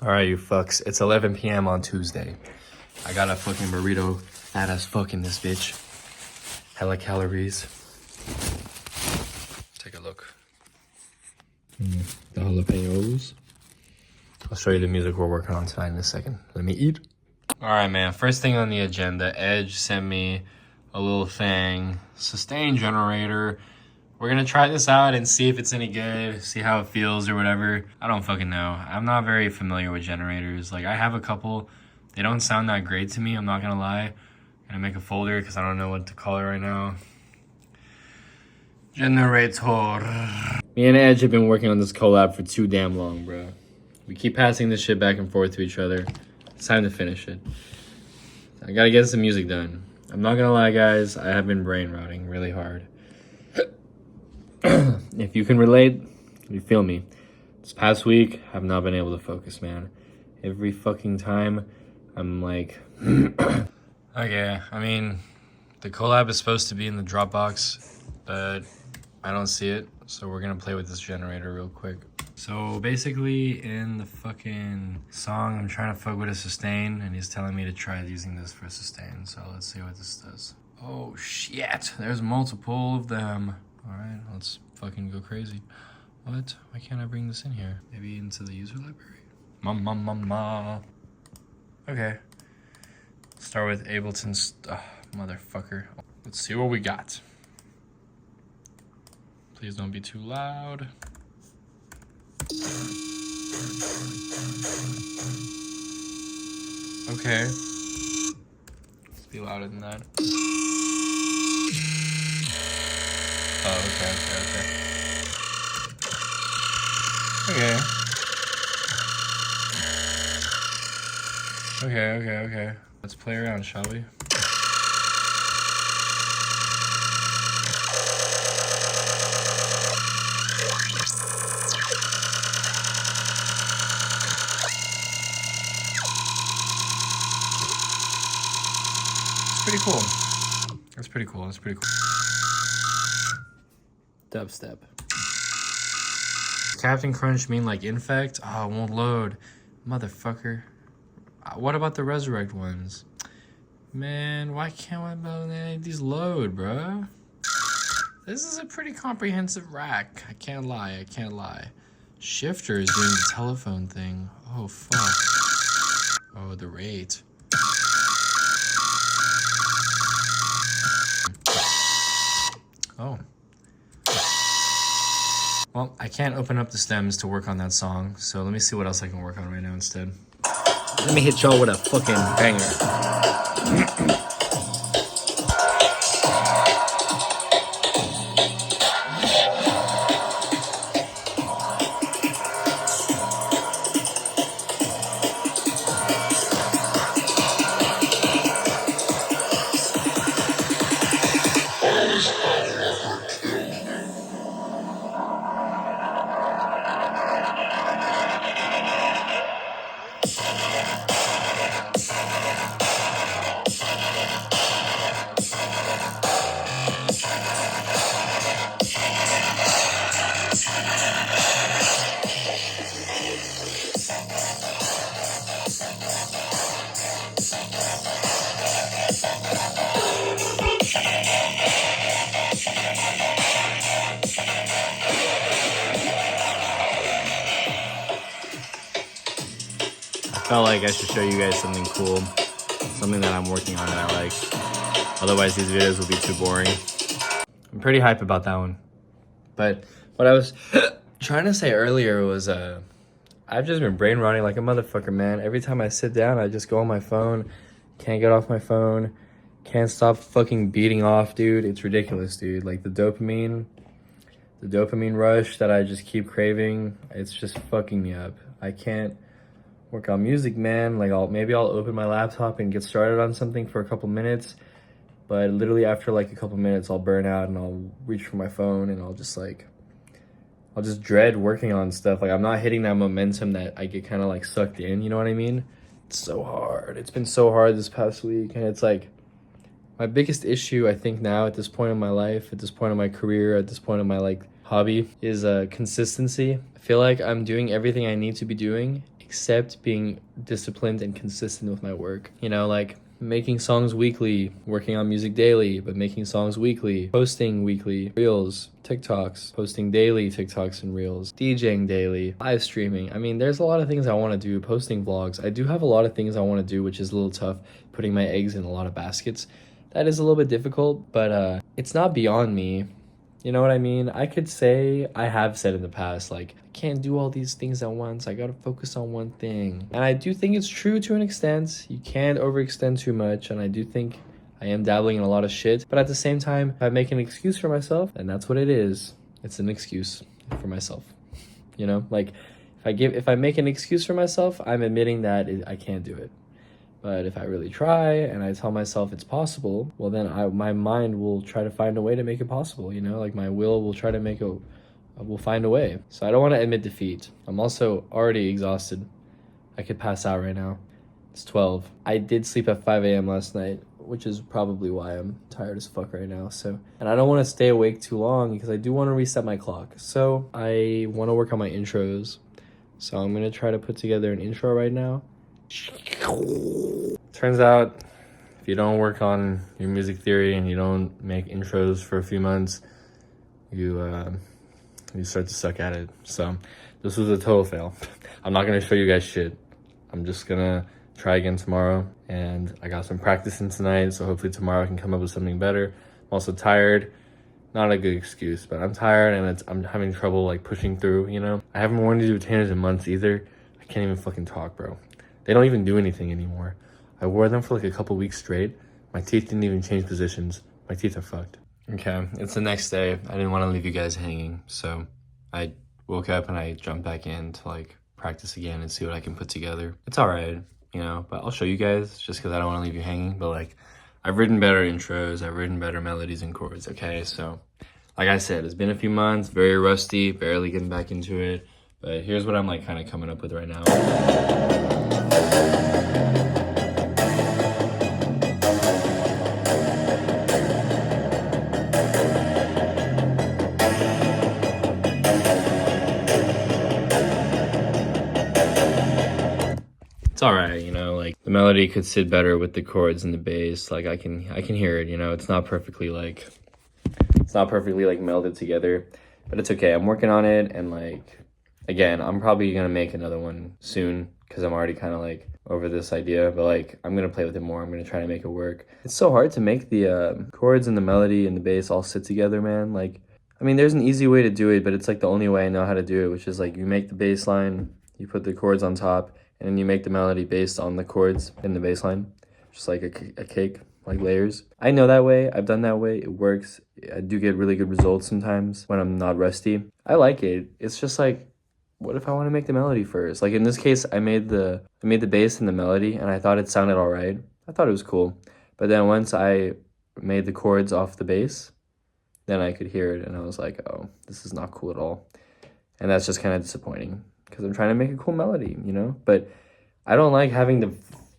All right, you fucks. It's 11 p.m. on Tuesday. I got a fucking burrito, fat as fuck in this bitch. Hella calories. Take a look. The jalapenos. I'll show you the music we're working on tonight in a second. Let me eat. All right, man. First thing on the agenda, Edge sent me a little thing. Sustain generator. We're gonna try this out and see if it's any good, see how it feels or whatever. I don't fucking know. I'm not very familiar with generators. Like, I have a couple. They don't sound that great to me, I'm not gonna lie. I'm gonna make a folder because I don't know what to call it right now. Generator. Me and Edge have been working on this collab for too damn long, bro. We keep passing this shit back and forth to each other. It's time to finish it. I gotta get some music done. I'm not gonna lie, guys. I have been brain rotting really hard. If you can relate, you feel me. This past week, I've not been able to focus, man. Every fucking time, I'm like... Okay, I mean, the collab is supposed to be in the Dropbox, but I don't see it, so we're gonna play with this generator real quick. So basically, in the fucking song, I'm trying to fuck with a sustain, and he's telling me to try using this for a sustain, so let's see what this does. Oh shit, there's multiple of them. Alright, let's fucking go crazy. What? Why can't I bring this in here? Maybe into the user library? Mama. Okay. Start with Ableton's... motherfucker. Let's see what we got. Please don't be too loud. Okay. Let's be louder than that. Oh, okay. Okay. Let's play around, shall we? It's pretty cool. That's pretty cool. Dubstep. Captain Crunch mean like infect? Oh, it won't load. Motherfucker. What about the resurrect ones? Man, why can't any of these load, bro? This is a pretty comprehensive rack. I can't lie. Shifter is doing the telephone thing. Oh, fuck. Oh, the rate. Oh. Well, I can't open up the stems to work on that song, so let me see what else I can work on right now instead. Let me hit y'all with a fucking banger. Felt like I should show you guys something cool, something that I'm working on that I like. Otherwise these videos will be too boring. I'm pretty hype about that one. But what I was trying to say earlier was I've just been brain rotting like a motherfucker, man. Every time I sit down, I just go on my phone, can't get off my phone, can't stop fucking beating off, dude. It's ridiculous, dude. Like the dopamine rush that I just keep craving, it's just fucking me up. I can't work on music, man. Like maybe I'll open my laptop and get started on something for a couple minutes, but literally after like a couple minutes I'll burn out and I'll reach for my phone and I'll just dread working on stuff. Like I'm not hitting that momentum that I get kind of like sucked in, you know what I mean? It's so hard. It's been so hard this past week, and it's like my biggest issue I think now at this point in my life, at this point in my career, at this point in my like hobby is consistency. I feel like I'm doing everything I need to be doing except being disciplined and consistent with my work. You know, like making songs weekly, working on music daily, but making songs weekly, posting weekly, reels, TikToks, posting daily TikToks and reels, DJing daily, live streaming. I mean, there's a lot of things I want to do, posting vlogs. I do have a lot of things I want to do, which is a little tough, putting my eggs in a lot of baskets. That is a little bit difficult, but it's not beyond me. You know what I mean? I could say, I have said in the past, like, I can't do all these things at once. I gotta focus on one thing. And I do think it's true to an extent. You can't overextend too much. And I do think I am dabbling in a lot of shit. But at the same time, if I make an excuse for myself, then that's what it is. It's an excuse for myself. You know, like if I make an excuse for myself, I'm admitting that I can't do it. But if I really try and I tell myself it's possible, well then my mind will try to find a way to make it possible, you know? Like my will try to will find a way. So I don't want to admit defeat. I'm also already exhausted. I could pass out right now. It's 12. I did sleep at 5 a.m. last night, which is probably why I'm tired as fuck right now. And I don't want to stay awake too long because I do want to reset my clock. So I want to work on my intros. So I'm going to try to put together an intro right now. Turns out, if you don't work on your music theory and you don't make intros for a few months, you start to suck at it. So this was a total fail. I'm not gonna show you guys shit. I'm just gonna try again tomorrow, and I got some practice in tonight, so hopefully tomorrow I can come up with something better. I'm also tired. Not a good excuse, but I'm tired and I'm having trouble like pushing through, you know? I haven't worn these retainers in months either. I can't even fucking talk, bro. They don't even do anything anymore. I wore them for like a couple weeks straight. My teeth didn't even change positions. My teeth are fucked. Okay, it's the next day. I didn't want to leave you guys hanging, so I woke up and I jumped back in to like practice again and see what I can put together. It's all right, you know, but I'll show you guys just because I don't want to leave you hanging. But like, I've written better intros. I've written better melodies and chords, okay? So like I said, it's been a few months, very rusty, barely getting back into it. But here's what I'm like kind of coming up with right now. It's all right, you know, like the melody could sit better with the chords and the bass. Like I can hear it, you know. It's not perfectly like melded together, but it's okay. I'm working on it, and like again, I'm probably gonna make another one soon because I'm already kind of like over this idea, but like I'm gonna play with it more. I'm gonna try to make it work. It's so hard to make the chords and the melody and the bass all sit together, man. Like, I mean, there's an easy way to do it, but it's like the only way I know how to do it, which is like you make the bass line, you put the chords on top, and then you make the melody based on the chords in the bass line, just like a cake, like layers. I know that way. I've done that way. It works. I do get really good results sometimes when I'm not rusty. I like it. It's just like, what if I want to make the melody first? Like in this case, I made the bass and the melody, and I thought it sounded all right. I thought it was cool. But then once I made the chords off the bass, then I could hear it, and I was like, oh, this is not cool at all. And that's just kind of disappointing because I'm trying to make a cool melody, you know? But I don't like having to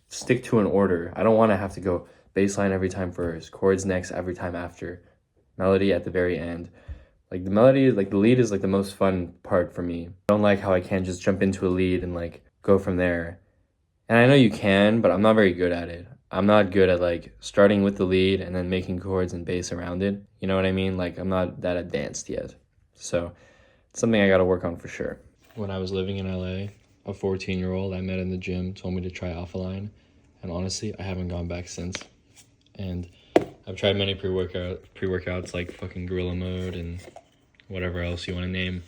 stick to an order. I don't want to have to go bass line every time first, chords next every time after, melody at the very end. Like the melody, like the lead is like the most fun part for me. I don't like how I can't just jump into a lead and like go from there. And I know you can, but I'm not very good at it. I'm not good at like starting with the lead and then making chords and bass around it. You know what I mean? Like I'm not that advanced yet. So it's something I got to work on for sure. When I was living in LA, a 14-year-old I met in the gym told me to try Alphaline. And honestly, I haven't gone back since. And I've tried many pre-workouts like fucking Gorilla Mode and whatever else you want to name.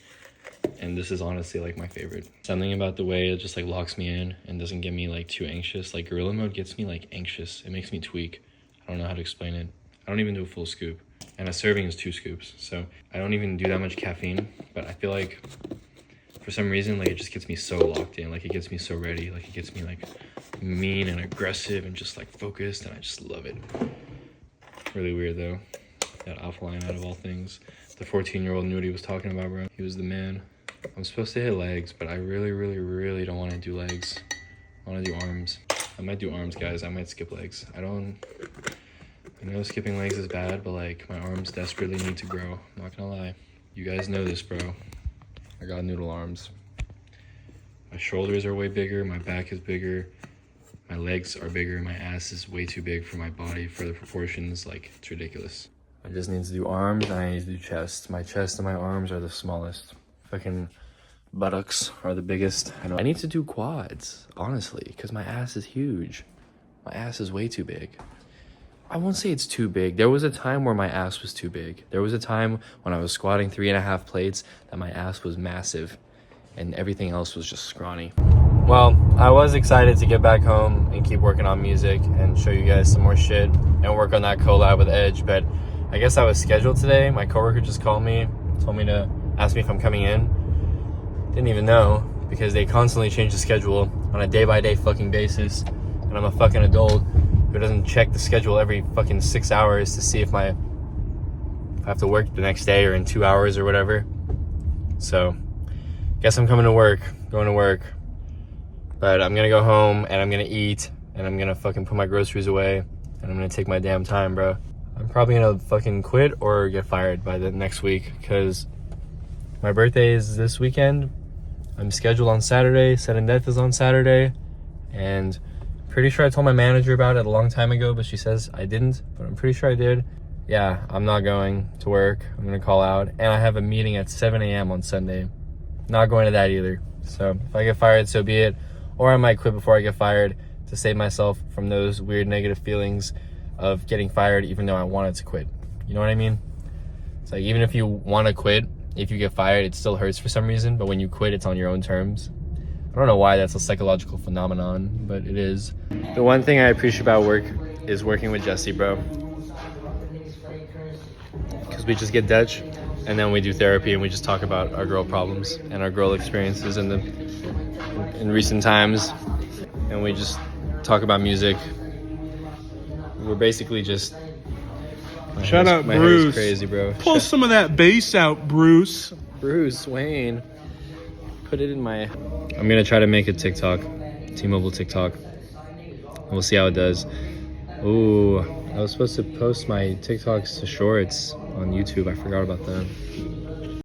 And this is honestly like my favorite. Something about the way it just like locks me in and doesn't get me like too anxious. Like Gorilla Mode gets me like anxious. It makes me tweak. I don't know how to explain it. I don't even do a full scoop. And a serving is 2 scoops. So I don't even do that much caffeine. But I feel like for some reason, like it just gets me so locked in. Like it gets me so ready. Like it gets me like mean and aggressive and just like focused. And I just love it. Really weird though. That Alphaline out of all things. The 14-year-old knew what he was talking about, bro. He was the man. I'm supposed to hit legs, but I really, really, really don't want to do legs. I want to do arms. I might do arms, guys. I might skip legs. I know skipping legs is bad, but like my arms desperately need to grow. I'm not gonna lie. You guys know this, bro. I got noodle arms. My shoulders are way bigger, my back is bigger, my legs are bigger, my ass is way too big for my body, for the proportions. Like, it's ridiculous. I just need to do arms and I need to do chest. My chest and my arms are the smallest. Fucking buttocks are the biggest. I need to do quads, honestly, because my ass is huge. My ass is way too big. I won't say it's too big. There was a time where my ass was too big. There was a time when I was squatting 3.5 plates that my ass was massive and everything else was just scrawny. Well, I was excited to get back home and keep working on music and show you guys some more shit and work on that collab with Edge, but I guess I was scheduled today. My coworker just called me, told me to ask me if I'm coming in. Didn't even know, because they constantly change the schedule on a day-by-day fucking basis, and I'm a fucking adult who doesn't check the schedule every fucking 6 hours to see if I have to work the next day or in 2 hours or whatever. So, guess I'm coming to work, going to work. But I'm gonna go home and I'm gonna eat and I'm gonna fucking put my groceries away and I'm gonna take my damn time, bro. I'm probably gonna fucking quit or get fired by the next week, because my birthday is this weekend. I'm scheduled on Saturday. Sudden death is on Saturday, and pretty sure I told my manager about it a long time ago, but she says I didn't, but I'm pretty sure I did. Yeah, I'm not going to work. I'm gonna call out, and I have a meeting at 7 a.m. on Sunday. Not going to that either. So if I get fired, so be it. Or I might quit before I get fired to save myself from those weird negative feelings of getting fired even though I wanted to quit. You know what I mean? It's like, even if you want to quit, if you get fired, it still hurts for some reason, but when you quit, it's on your own terms. I don't know why that's a psychological phenomenon, but it is. The one thing I appreciate about work is working with Jesse, bro. Because we just get Dutch, and then we do therapy, and we just talk about our girl problems and our girl experiences in recent times, and we just talk about music. We're basically just... Shut up, my Bruce. hair is crazy, bro. Pull some of that bass out, Bruce. Bruce Wayne. Put it in my... I'm gonna try to make a TikTok, T-Mobile TikTok. We'll see how it does. Ooh, I was supposed to post my TikToks to shorts on YouTube. I forgot about that.